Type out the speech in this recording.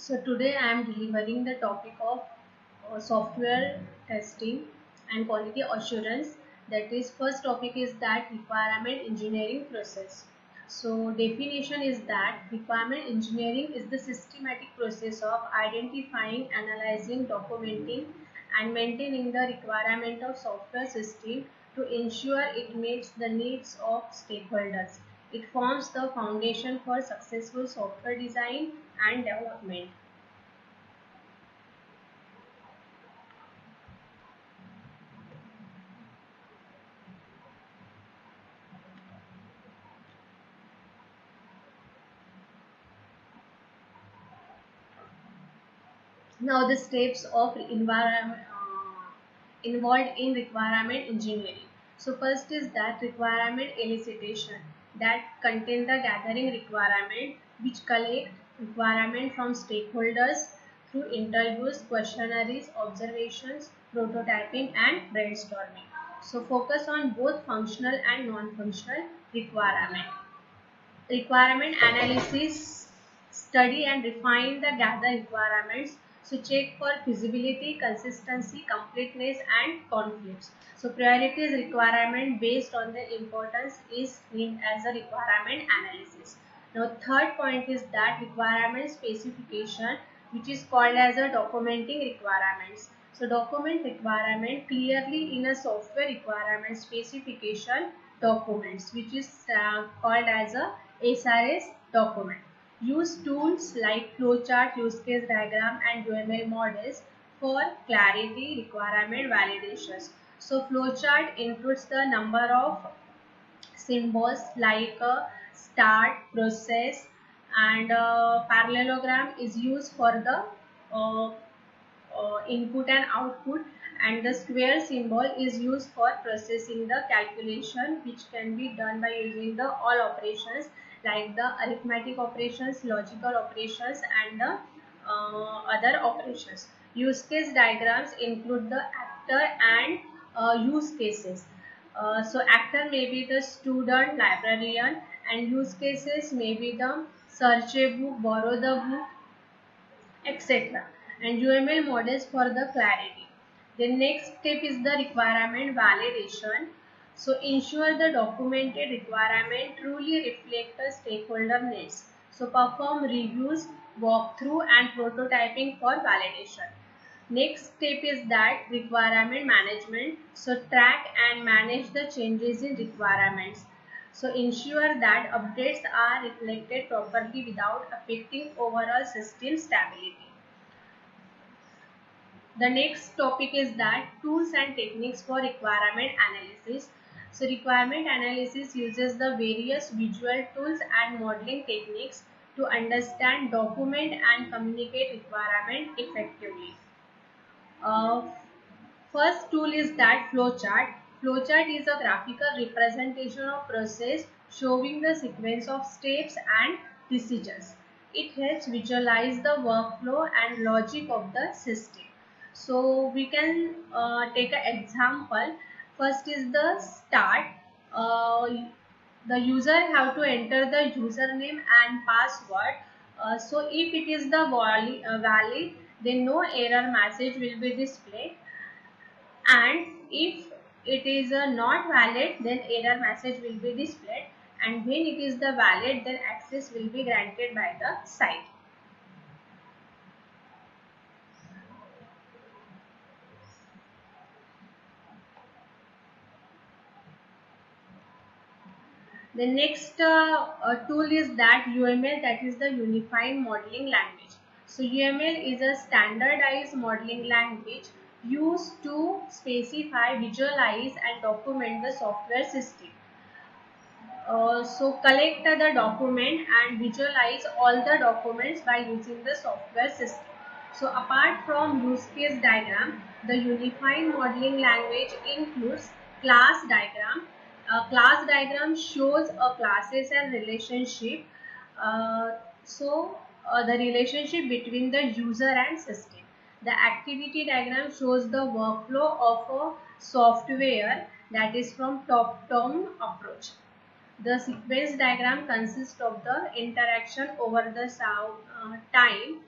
So today I am delivering the topic of software testing and quality assurance. That is, first topic is that requirement engineering process. So definition is that requirement engineering is the systematic process of identifying, analyzing, documenting and maintaining the requirement of software system to ensure it meets the needs of stakeholders. It forms the foundation for successful software design and development. Now the steps of environment involved in requirement engineering. So first is that requirement elicitation that contain the gathering requirement which collect requirement from stakeholders through interviews, questionnaires, observations, prototyping and brainstorming. So focus on both functional and non-functional requirement. Requirement analysis, study and refine the gathered requirements. So check for feasibility, consistency, completeness and conflicts. So priorities requirement based on the importance is named as a requirement analysis. Now third point is that requirement specification, which is called as a documenting requirements. So document requirement clearly in a software requirement specification documents, which is called as a SRS document. Use tools like flowchart, use case diagram and UML models for clarity, requirement validations. So flowchart includes the number of symbols like start, process and parallelogram is used for the uh, input and output, and the square symbol is used for processing the calculation, which can be done by using the all operations like the arithmetic operations, logical operations and the other operations. Use case diagrams include the actor and use cases. So actor may be the student, librarian, and use cases may be the search a book, borrow the book, etc. And UML models for the clarity. The next step is the requirement validation. So ensure the documented requirement truly reflect the stakeholder needs. So perform reviews, walkthrough and prototyping for validation. Next step is that requirement management. So track and manage the changes in requirements. So ensure that updates are reflected properly without affecting overall system stability. The next topic is that tools and techniques for requirement analysis. So requirement analysis uses the various visual tools and modeling techniques to understand, document and communicate requirement effectively. Uh, First tool is that flowchart. Flowchart is a graphical representation of process showing the sequence of steps and decisions. It helps visualize the workflow and logic of the system. So we can take an example. First is the start. Uh, the user have to enter the username and password. So if it is the valid, then no error message will be displayed, and if it is not valid, then error message will be displayed, and when it is the valid, then access will be granted by the site. The next tool is that UML, that is the Unified Modeling Language. So UML is a standardized modeling language used to specify, visualize and document the software system. So collect the document and visualize all the documents by using the software system. So apart from use case diagram, the unified modeling language includes class diagram. Class diagram shows a classes and relationship. The relationship between the user and system. The activity diagram shows the workflow of a software, that is from top-down approach. The sequence diagram consists of the interaction over the time